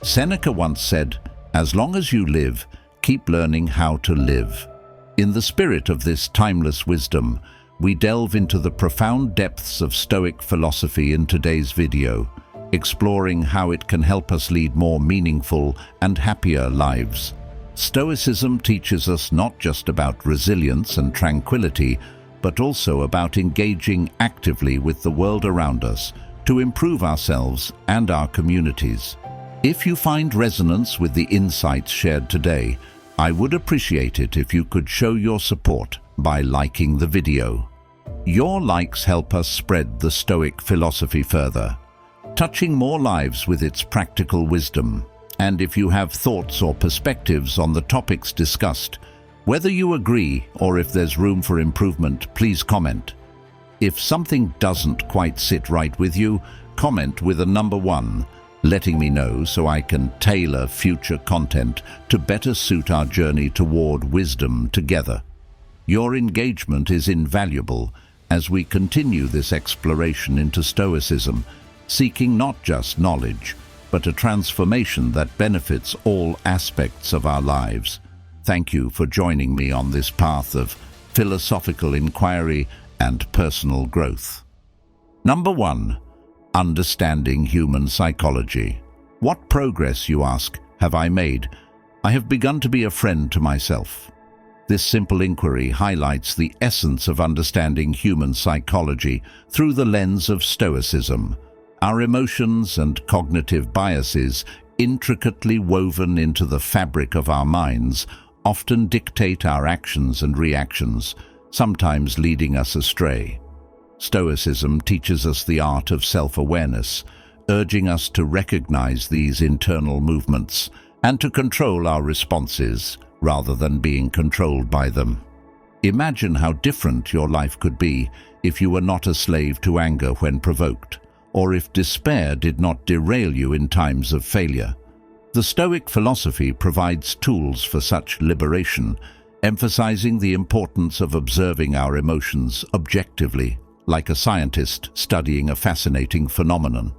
Seneca once said, "As long as you live, keep learning how to live." In the spirit of this timeless wisdom, we delve into the profound depths of Stoic philosophy in today's video, exploring how it can help us lead more meaningful and happier lives. Stoicism teaches us not just about resilience and tranquility, but also about engaging actively with the world around us to improve ourselves and our communities. If you find resonance with the insights shared today, I would appreciate it if you could show your support by liking the video. Your likes help us spread the Stoic philosophy further, touching more lives with its practical wisdom. And if you have thoughts or perspectives on the topics discussed, whether you agree or if there's room for improvement, please comment. If something doesn't quite sit right with you, comment with a number 1, letting me know so I can tailor future content to better suit our journey toward wisdom together. Your engagement is invaluable as we continue this exploration into Stoicism, seeking not just knowledge, but a transformation that benefits all aspects of our lives. Thank you for joining me on this path of philosophical inquiry and personal growth. Number 1. Understanding human psychology. What progress, you ask, have I made? I have begun to be a friend to myself. This simple inquiry highlights the essence of understanding human psychology through the lens of Stoicism. Our emotions and cognitive biases, intricately woven into the fabric of our minds, often dictate our actions and reactions, sometimes leading us astray. Stoicism teaches us the art of self-awareness, urging us to recognize these internal movements and to control our responses rather than being controlled by them. Imagine how different your life could be if you were not a slave to anger when provoked, or if despair did not derail you in times of failure. The Stoic philosophy provides tools for such liberation, emphasizing the importance of observing our emotions objectively, like a scientist studying a fascinating phenomenon.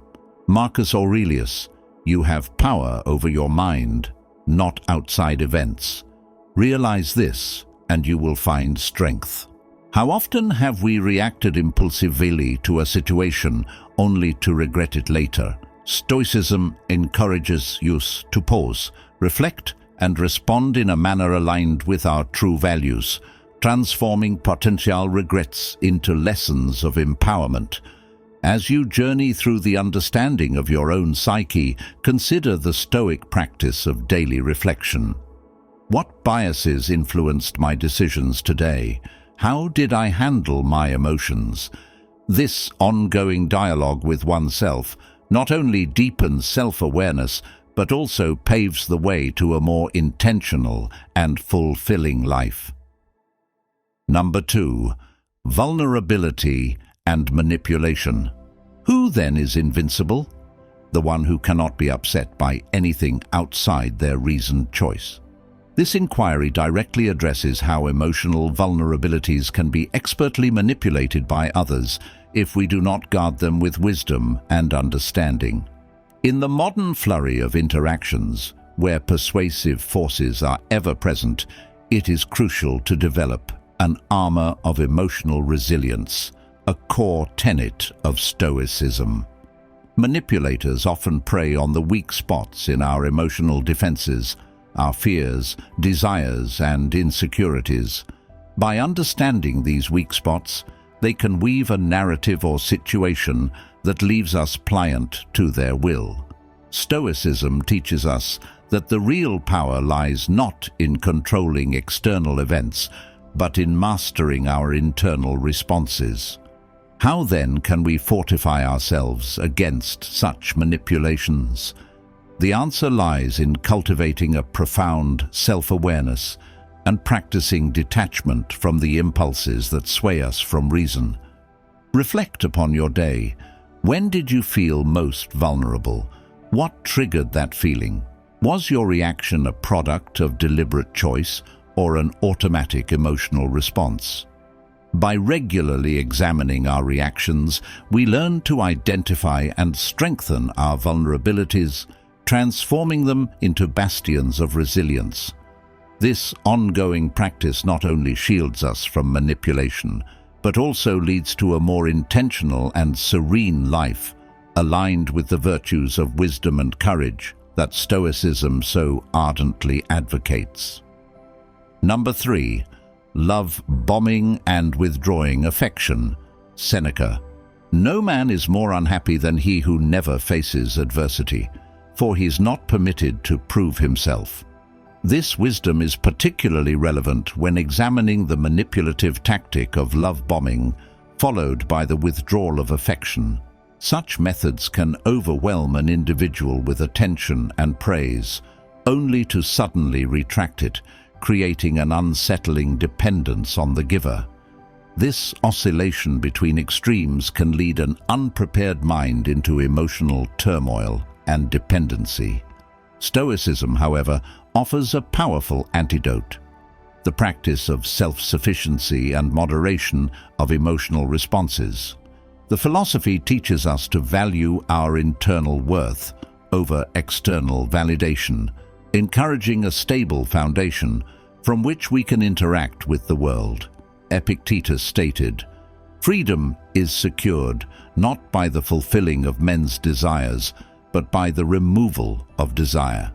Marcus Aurelius, "You have power over your mind, not outside events. Realize this, and you will find strength." How often have we reacted impulsively to a situation only to regret it later? Stoicism encourages us to pause, reflect, and respond in a manner aligned with our true values, transforming potential regrets into lessons of empowerment. As you journey through the understanding of your own psyche, consider the Stoic practice of daily reflection. What biases influenced my decisions today? How did I handle my emotions? This ongoing dialogue with oneself not only deepens self-awareness, but also paves the way to a more intentional and fulfilling life. Number 2. Vulnerability and manipulation. Who then is invincible? The one who cannot be upset by anything outside their reasoned choice. This inquiry directly addresses how emotional vulnerabilities can be expertly manipulated by others if we do not guard them with wisdom and understanding. In the modern flurry of interactions, where persuasive forces are ever present, it is crucial to develop an armor of emotional resilience, a core tenet of Stoicism. Manipulators often prey on the weak spots in our emotional defenses, our fears, desires, and insecurities. By understanding these weak spots, they can weave a narrative or situation that leaves us pliant to their will. Stoicism teaches us that the real power lies not in controlling external events, but in mastering our internal responses. How then can we fortify ourselves against such manipulations? The answer lies in cultivating a profound self-awareness and practicing detachment from the impulses that sway us from reason. Reflect upon your day. When did you feel most vulnerable? What triggered that feeling? Was your reaction a product of deliberate choice or an automatic emotional response? By regularly examining our reactions, we learn to identify and strengthen our vulnerabilities, transforming them into bastions of resilience. This ongoing practice not only shields us from manipulation, but also leads to a more intentional and serene life, aligned with the virtues of wisdom and courage that Stoicism so ardently advocates. Number 3. Love bombing and withdrawing affection. Seneca. No man is more unhappy than he who never faces adversity, for he is not permitted to prove himself. This wisdom is particularly relevant when examining the manipulative tactic of love bombing, followed by the withdrawal of affection. Such methods can overwhelm an individual with attention and praise, only to suddenly retract it, creating an unsettling dependence on the giver. This oscillation between extremes can lead an unprepared mind into emotional turmoil and dependency. Stoicism, however, offers a powerful antidote: the practice of self-sufficiency and moderation of emotional responses. The philosophy teaches us to value our internal worth over external validation, encouraging a stable foundation from which we can interact with the world. Epictetus stated, "Freedom is secured not by the fulfilling of men's desires, but by the removal of desire."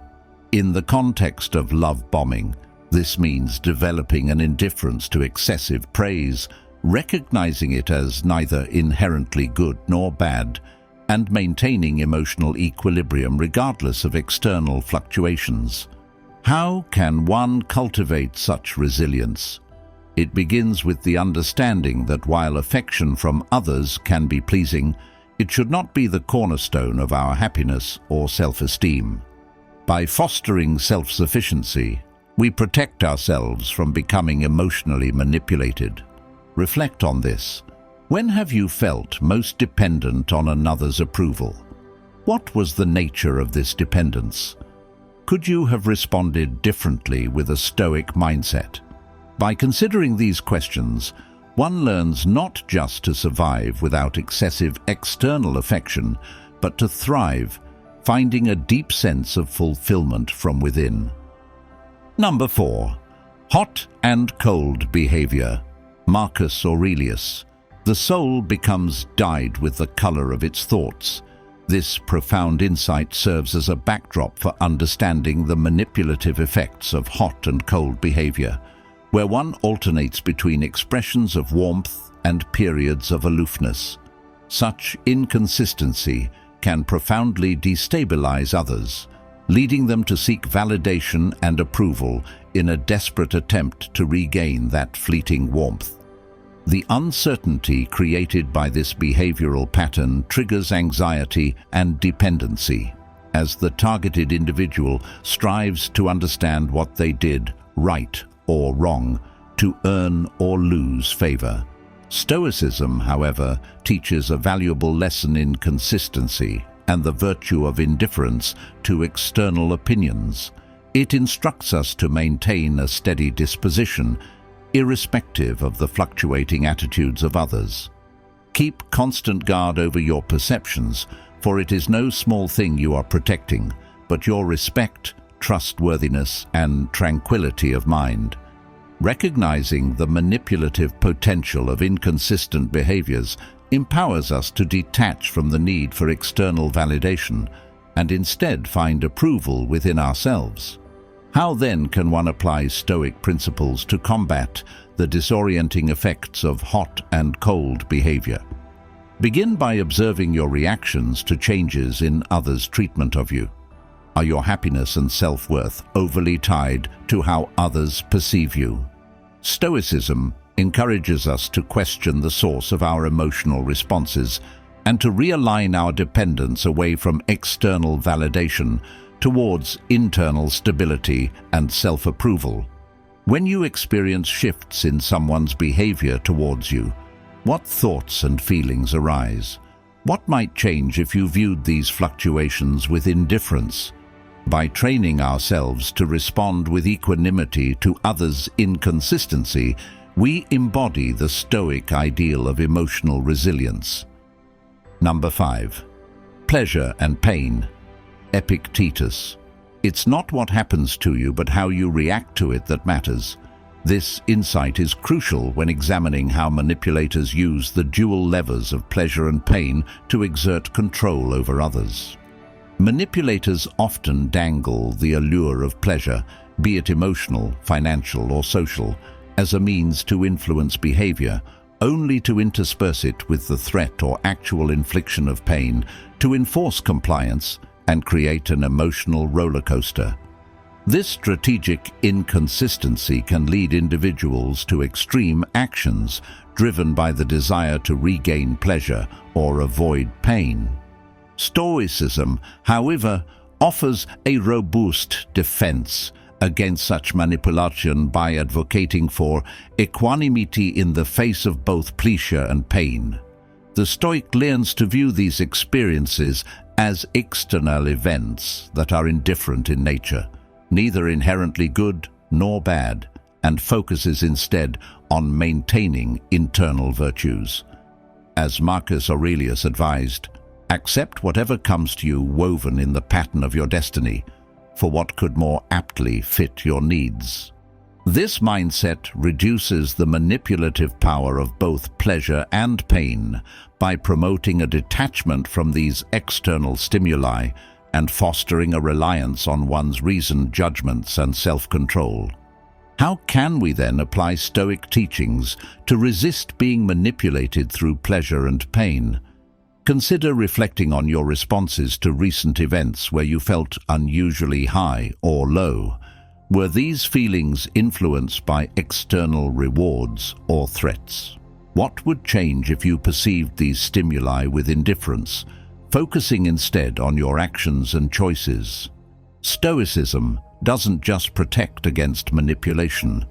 In the context of love bombing, this means developing an indifference to excessive praise, recognizing it as neither inherently good nor bad, and maintaining emotional equilibrium regardless of external fluctuations. How can one cultivate such resilience? It begins with the understanding that while affection from others can be pleasing, it should not be the cornerstone of our happiness or self-esteem. By fostering self-sufficiency, we protect ourselves from becoming emotionally manipulated. Reflect on this. When have you felt most dependent on another's approval? What was the nature of this dependence? Could you have responded differently with a Stoic mindset? By considering these questions, one learns not just to survive without excessive external affection, but to thrive, finding a deep sense of fulfillment from within. Number 4. Hot and cold behavior. Marcus Aurelius. The soul becomes dyed with the color of its thoughts. This profound insight serves as a backdrop for understanding the manipulative effects of hot and cold behavior, where one alternates between expressions of warmth and periods of aloofness. Such inconsistency can profoundly destabilize others, leading them to seek validation and approval in a desperate attempt to regain that fleeting warmth. The uncertainty created by this behavioral pattern triggers anxiety and dependency, as the targeted individual strives to understand what they did right or wrong to earn or lose favor. Stoicism, however, teaches a valuable lesson in consistency and the virtue of indifference to external opinions. It instructs us to maintain a steady disposition, irrespective of the fluctuating attitudes of others. Keep constant guard over your perceptions, for it is no small thing you are protecting, but your respect, trustworthiness, and tranquility of mind. Recognizing the manipulative potential of inconsistent behaviors empowers us to detach from the need for external validation and instead find approval within ourselves. How then can one apply Stoic principles to combat the disorienting effects of hot and cold behavior? Begin by observing your reactions to changes in others' treatment of you. Are your happiness and self-worth overly tied to how others perceive you? Stoicism encourages us to question the source of our emotional responses and to realign our dependence away from external validation towards internal stability and self-approval. When you experience shifts in someone's behavior towards you, what thoughts and feelings arise? What might change if you viewed these fluctuations with indifference? By training ourselves to respond with equanimity to others' inconsistency, we embody the Stoic ideal of emotional resilience. Number 5. Pleasure and pain. Epictetus. It's not what happens to you, but how you react to it that matters. This insight is crucial when examining how manipulators use the dual levers of pleasure and pain to exert control over others. Manipulators often dangle the allure of pleasure, be it emotional, financial, or social, as a means to influence behavior, only to intersperse it with the threat or actual infliction of pain to enforce compliance and create an emotional roller coaster. This strategic inconsistency can lead individuals to extreme actions driven by the desire to regain pleasure or avoid pain. Stoicism, however, offers a robust defense against such manipulation by advocating for equanimity in the face of both pleasure and pain. The Stoic learns to view these experiences as external events that are indifferent in nature, neither inherently good nor bad, and focuses instead on maintaining internal virtues. As Marcus Aurelius advised, accept whatever comes to you woven in the pattern of your destiny, for what could more aptly fit your needs. This mindset reduces the manipulative power of both pleasure and pain by promoting a detachment from these external stimuli and fostering a reliance on one's reasoned judgments and self-control. How can we then apply Stoic teachings to resist being manipulated through pleasure and pain? Consider reflecting on your responses to recent events where you felt unusually high or low. Were these feelings influenced by external rewards or threats? What would change if you perceived these stimuli with indifference, focusing instead on your actions and choices? Stoicism doesn't just protect against manipulation.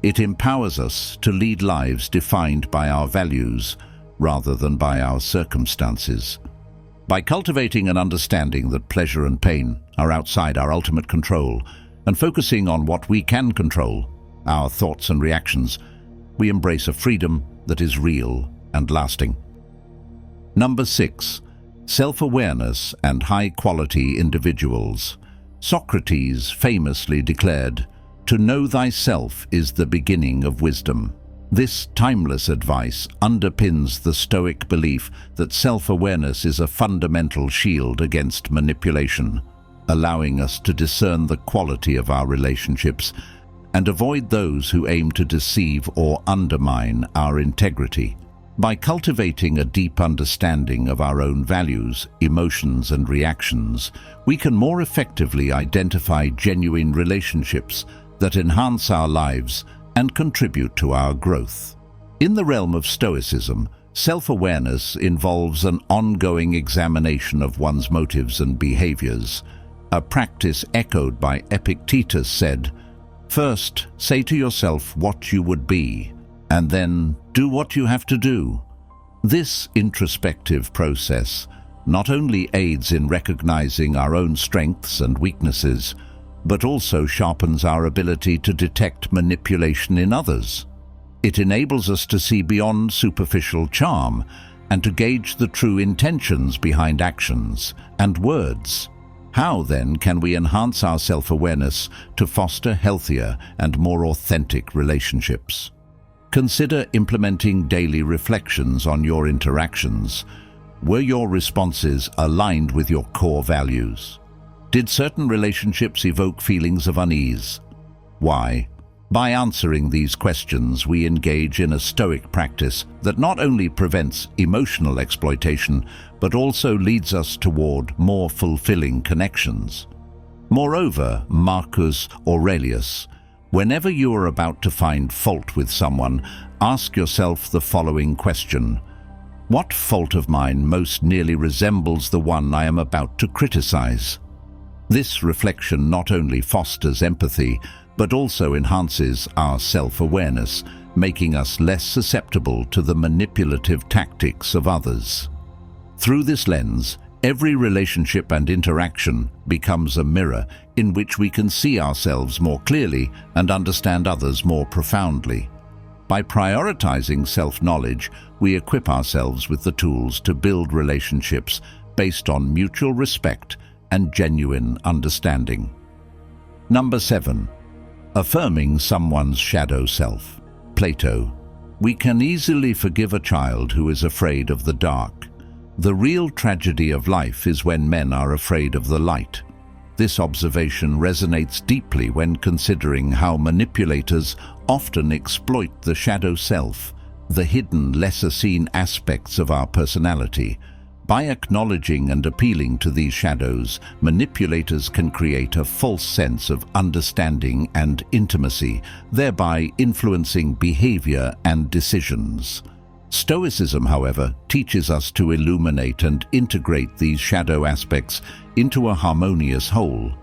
It empowers us to lead lives defined by our values rather than by our circumstances. By cultivating an understanding that pleasure and pain are outside our ultimate control and focusing on what we can control, our thoughts and reactions, we embrace a freedom that is real and lasting. Number 6. Self-awareness and high-quality individuals. Socrates famously declared, "To know thyself is the beginning of wisdom." This timeless advice underpins the Stoic belief that self-awareness is a fundamental shield against manipulation, allowing us to discern the quality of our relationships and avoid those who aim to deceive or undermine our integrity. By cultivating a deep understanding of our own values, emotions, and reactions, we can more effectively identify genuine relationships that enhance our lives and contribute to our growth. In the realm of Stoicism, self-awareness involves an ongoing examination of one's motives and behaviors. A practice echoed by Epictetus said, "First, say to yourself what you would be, and then do what you have to do." This introspective process not only aids in recognizing our own strengths and weaknesses, but also sharpens our ability to detect manipulation in others. It enables us to see beyond superficial charm and to gauge the true intentions behind actions and words. How, then, can we enhance our self-awareness to foster healthier and more authentic relationships? Consider implementing daily reflections on your interactions. Were your responses aligned with your core values? Did certain relationships evoke feelings of unease? Why? By answering these questions, we engage in a Stoic practice that not only prevents emotional exploitation, but also leads us toward more fulfilling connections. Moreover, Marcus Aurelius, whenever you are about to find fault with someone, ask yourself the following question: what fault of mine most nearly resembles the one I am about to criticize? This reflection not only fosters empathy, but also enhances our self-awareness, making us less susceptible to the manipulative tactics of others. Through this lens, every relationship and interaction becomes a mirror in which we can see ourselves more clearly and understand others more profoundly. By prioritizing self-knowledge, we equip ourselves with the tools to build relationships based on mutual respect and genuine understanding. Number 7. Affirming someone's shadow self. Plato. We can easily forgive a child who is afraid of the dark. The real tragedy of life is when men are afraid of the light. This observation resonates deeply when considering how manipulators often exploit the shadow self, the hidden, lesser-seen aspects of our personality. By acknowledging and appealing to these shadows, manipulators can create a false sense of understanding and intimacy, thereby influencing behavior and decisions. Stoicism, however, teaches us to illuminate and integrate these shadow aspects into a harmonious whole.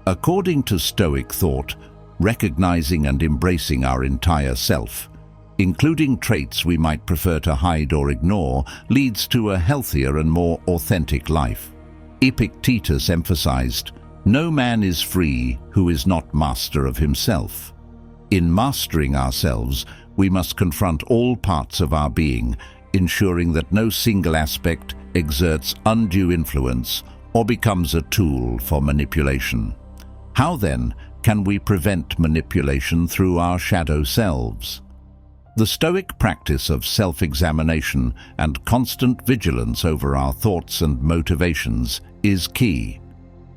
According to Stoic thought, recognizing and embracing our entire self, including traits we might prefer to hide or ignore, leads to a healthier and more authentic life. Epictetus emphasized, "No man is free who is not master of himself." In mastering ourselves, we must confront all parts of our being, ensuring that no single aspect exerts undue influence or becomes a tool for manipulation. How then can we prevent manipulation through our shadow selves? The Stoic practice of self-examination and constant vigilance over our thoughts and motivations is key.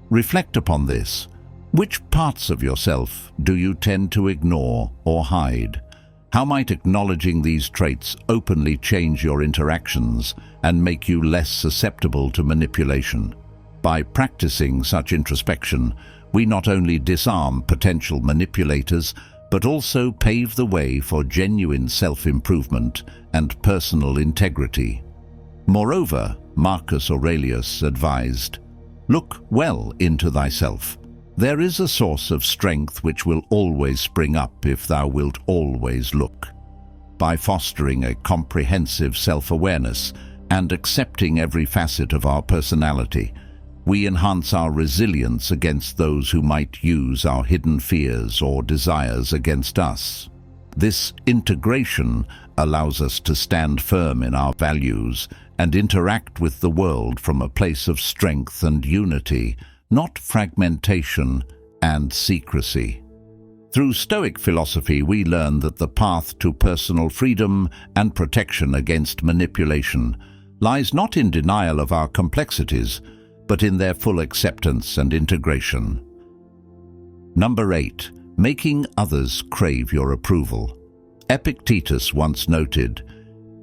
Reflect upon this. Which parts of yourself do you tend to ignore or hide? How might acknowledging these traits openly change your interactions and make you less susceptible to manipulation? By practicing such introspection, we not only disarm potential manipulators, but also pave the way for genuine self-improvement and personal integrity. Moreover, Marcus Aurelius advised, "Look well into thyself. There is a source of strength which will always spring up if thou wilt always look." By fostering a comprehensive self-awareness and accepting every facet of our personality, we enhance our resilience against those who might use our hidden fears or desires against us. This integration allows us to stand firm in our values and interact with the world from a place of strength and unity, not fragmentation and secrecy. Through Stoic philosophy, we learn that the path to personal freedom and protection against manipulation lies not in denial of our complexities, but in their full acceptance and integration. Number 8. Making others crave your approval. Epictetus once noted,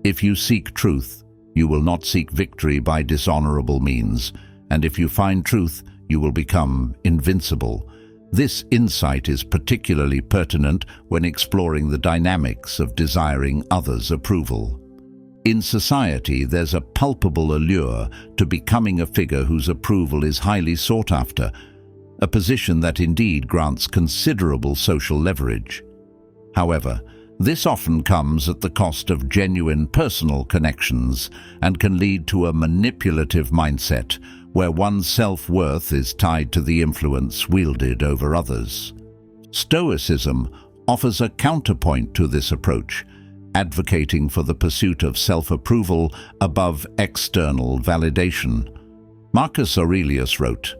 "If you seek truth, you will not seek victory by dishonorable means, and if you find truth, you will become invincible." This insight is particularly pertinent when exploring the dynamics of desiring others' approval. In society, there's a palpable allure to becoming a figure whose approval is highly sought after, a position that indeed grants considerable social leverage. However, this often comes at the cost of genuine personal connections and can lead to a manipulative mindset where one's self-worth is tied to the influence wielded over others. Stoicism offers a counterpoint to this approach, advocating for the pursuit of self-approval above external validation. Marcus Aurelius wrote,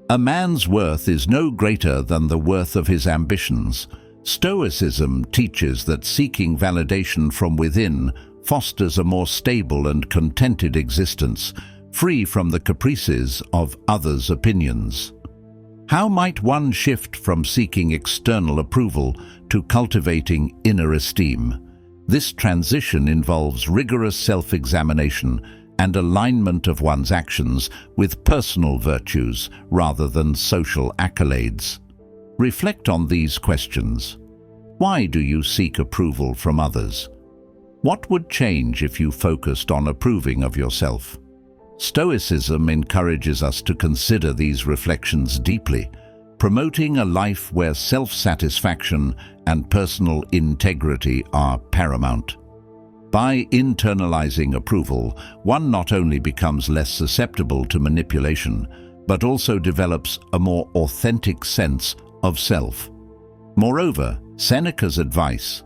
"A man's worth is no greater than the worth of his ambitions." Stoicism teaches that seeking validation from within fosters a more stable and contented existence, free from the caprices of others' opinions. How might one shift from seeking external approval to cultivating inner esteem? This transition involves rigorous self-examination and alignment of one's actions with personal virtues rather than social accolades. Reflect on these questions. Why do you seek approval from others? What would change if you focused on approving of yourself? Stoicism encourages us to consider these reflections deeply, promoting a life where self-satisfaction and personal integrity are paramount. By internalizing approval, one not only becomes less susceptible to manipulation, but also develops a more authentic sense of self. Moreover, Seneca's advice,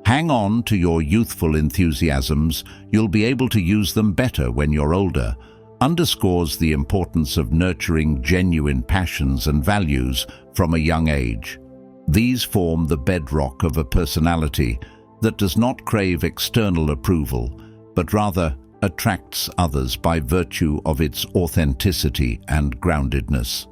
"Hang on to your youthful enthusiasms, you'll be able to use them better when you're older," underscores the importance of nurturing genuine passions and values from a young age. These form the bedrock of a personality that does not crave external approval, but rather attracts others by virtue of its authenticity and groundedness.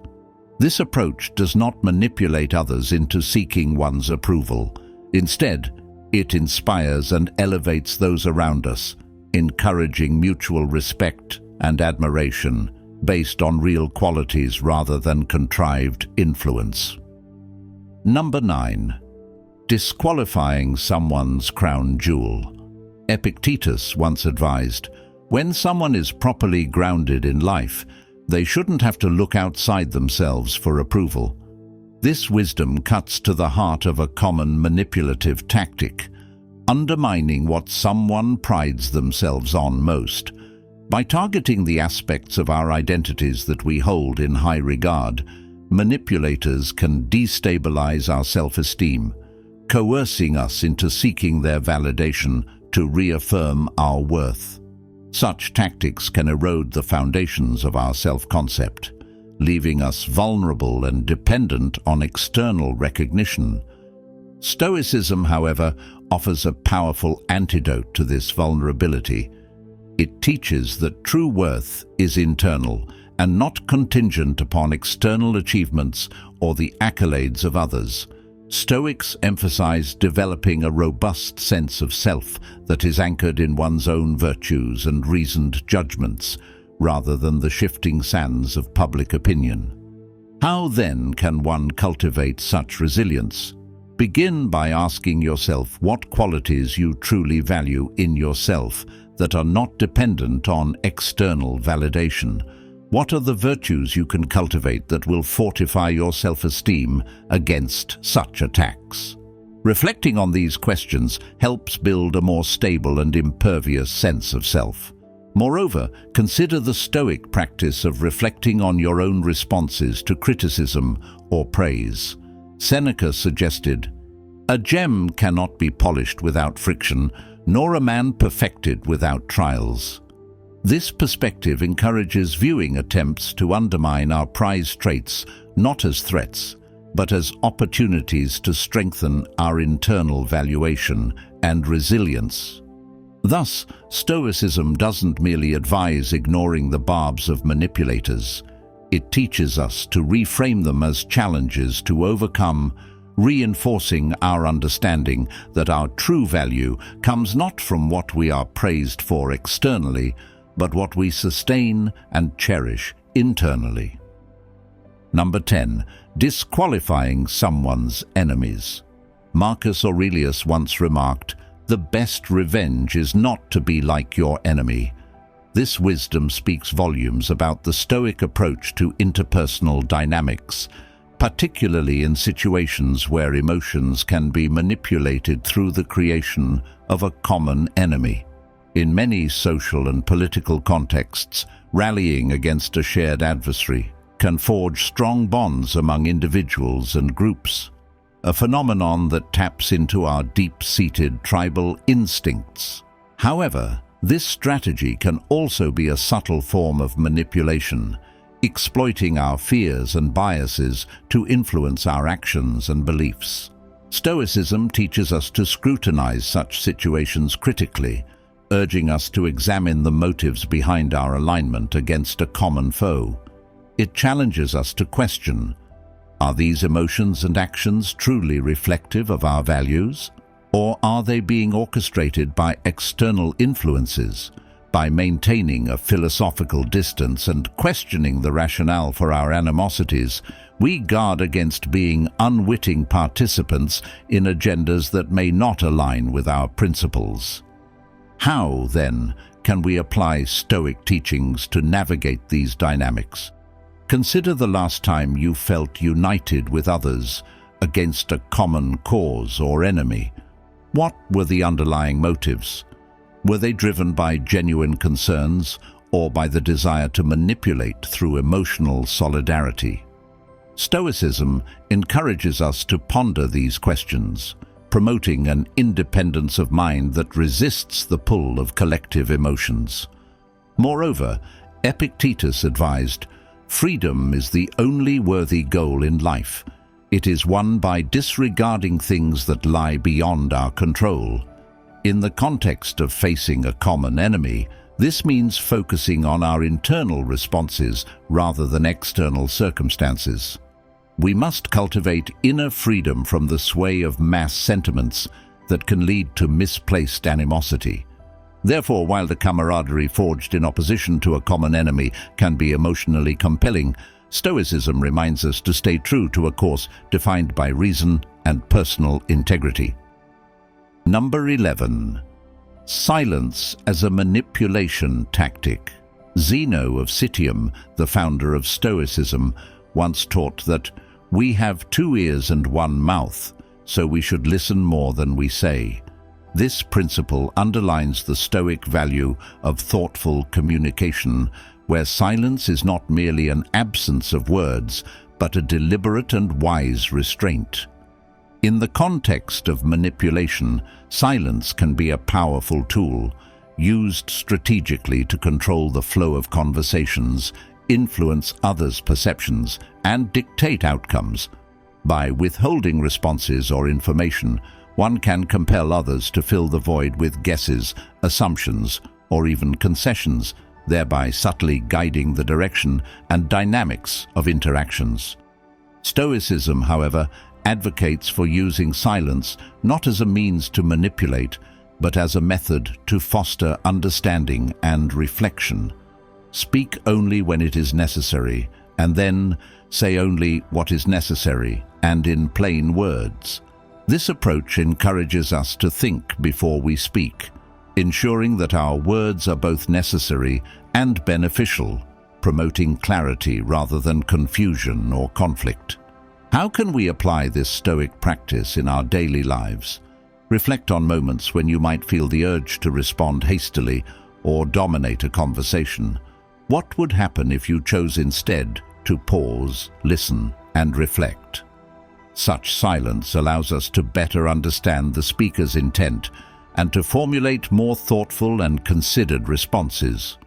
This approach does not manipulate others into seeking one's approval. Instead, it inspires and elevates those around us, encouraging mutual respect and admiration based on real qualities rather than contrived influence. Number 9. Disqualifying someone's crown jewel. Epictetus once advised, when someone is properly grounded in life, they shouldn't have to look outside themselves for approval. This wisdom cuts to the heart of a common manipulative tactic, undermining what someone prides themselves on most. By targeting the aspects of our identities that we hold in high regard, manipulators can destabilize our self-esteem, coercing us into seeking their validation to reaffirm our worth. Such tactics can erode the foundations of our self-concept, leaving us vulnerable and dependent on external recognition. Stoicism, however, offers a powerful antidote to this vulnerability. It teaches that true worth is internal and not contingent upon external achievements or the accolades of others. Stoics emphasize developing a robust sense of self that is anchored in one's own virtues and reasoned judgments, rather than the shifting sands of public opinion. How then can one cultivate such resilience? Begin by asking yourself what qualities you truly value in yourself that are not dependent on external validation. What are the virtues you can cultivate that will fortify your self-esteem against such attacks? Reflecting on these questions helps build a more stable and impervious sense of self. Moreover, consider the Stoic practice of reflecting on your own responses to criticism or praise. Seneca suggested, "A gem cannot be polished without friction, nor a man perfected without trials." This perspective encourages viewing attempts to undermine our prized traits not as threats, but as opportunities to strengthen our internal valuation and resilience. Thus, Stoicism doesn't merely advise ignoring the barbs of manipulators. It teaches us to reframe them as challenges to overcome, reinforcing our understanding that our true value comes not from what we are praised for externally, but what we sustain and cherish internally. Number 10. Disqualifying someone's enemies. Marcus Aurelius once remarked, "The best revenge is not to be like your enemy." This wisdom speaks volumes about the Stoic approach to interpersonal dynamics, particularly in situations where emotions can be manipulated through the creation of a common enemy. In many social and political contexts, rallying against a shared adversary can forge strong bonds among individuals and groups, a phenomenon that taps into our deep-seated tribal instincts. However, this strategy can also be a subtle form of manipulation, exploiting our fears and biases to influence our actions and beliefs. Stoicism teaches us to scrutinize such situations critically, urging us to examine the motives behind our alignment against a common foe. It challenges us to question, are these emotions and actions truly reflective of our values? Or are they being orchestrated by external influences? By maintaining a philosophical distance and questioning the rationale for our animosities, we guard against being unwitting participants in agendas that may not align with our principles. How, then, can we apply Stoic teachings to navigate these dynamics? Consider the last time you felt united with others against a common cause or enemy. What were the underlying motives? Were they driven by genuine concerns or by the desire to manipulate through emotional solidarity? Stoicism encourages us to ponder these questions, promoting an independence of mind that resists the pull of collective emotions. Moreover, Epictetus advised, "Freedom is the only worthy goal in life. It is won by disregarding things that lie beyond our control." In the context of facing a common enemy, this means focusing on our internal responses rather than external circumstances. We must cultivate inner freedom from the sway of mass sentiments that can lead to misplaced animosity. Therefore, while the camaraderie forged in opposition to a common enemy can be emotionally compelling, Stoicism reminds us to stay true to a course defined by reason and personal integrity. Number 11. Silence as a manipulation tactic. Zeno of Citium, the founder of Stoicism, once taught that we have 2 ears and 1 mouth, so we should listen more than we say. This principle underlines the Stoic value of thoughtful communication, where silence is not merely an absence of words, but a deliberate and wise restraint. In the context of manipulation, silence can be a powerful tool, used strategically to control the flow of conversations, influence others' perceptions, and dictate outcomes. By withholding responses or information, one can compel others to fill the void with guesses, assumptions, or even concessions, thereby subtly guiding the direction and dynamics of interactions. Stoicism, however, advocates for using silence not as a means to manipulate, but as a method to foster understanding and reflection. Speak only when it is necessary, and then say only what is necessary, and in plain words. This approach encourages us to think before we speak, ensuring that our words are both necessary and beneficial, promoting clarity rather than confusion or conflict. How can we apply this Stoic practice in our daily lives? Reflect on moments when you might feel the urge to respond hastily or dominate a conversation. What would happen if you chose instead to pause, listen, and reflect? Such silence allows us to better understand the speaker's intent and to formulate more thoughtful and considered responses.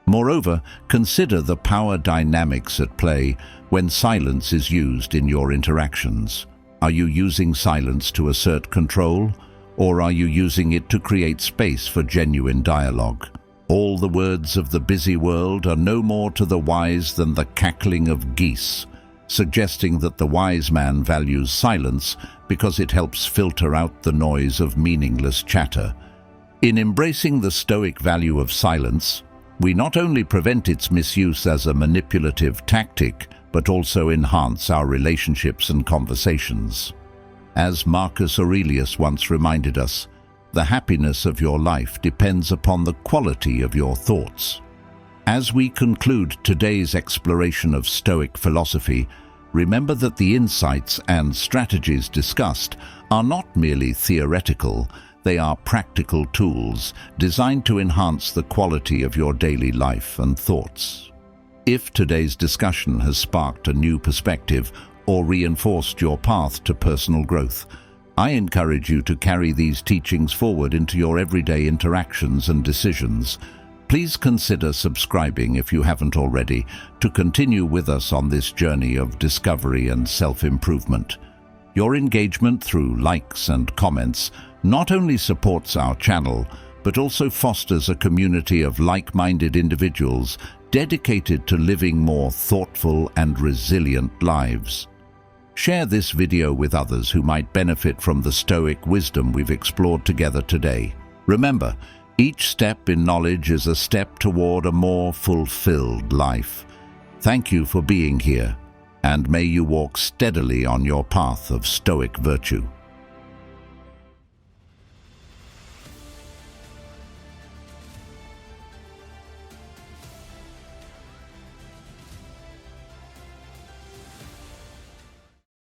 Moreover, consider the power dynamics at play when silence is used in your interactions. Are you using silence to assert control, or are you using it to create space for genuine dialogue? All the words of the busy world are no more to the wise than the cackling of geese, suggesting that the wise man values silence because it helps filter out the noise of meaningless chatter. In embracing the Stoic value of silence, we not only prevent its misuse as a manipulative tactic, but also enhance our relationships and conversations. As Marcus Aurelius once reminded us, the happiness of your life depends upon the quality of your thoughts. As we conclude today's exploration of Stoic philosophy, remember that the insights and strategies discussed are not merely theoretical. They are practical tools designed to enhance the quality of your daily life and thoughts. If today's discussion has sparked a new perspective or reinforced your path to personal growth, I encourage you to carry these teachings forward into your everyday interactions and decisions. Please consider subscribing if you haven't already to continue with us on this journey of discovery and self-improvement. Your engagement through likes and comments not only supports our channel, but also fosters a community of like-minded individuals dedicated to living more thoughtful and resilient lives. Share this video with others who might benefit from the Stoic wisdom we've explored together today. Remember, each step in knowledge is a step toward a more fulfilled life. Thank you for being here, and may you walk steadily on your path of Stoic virtue.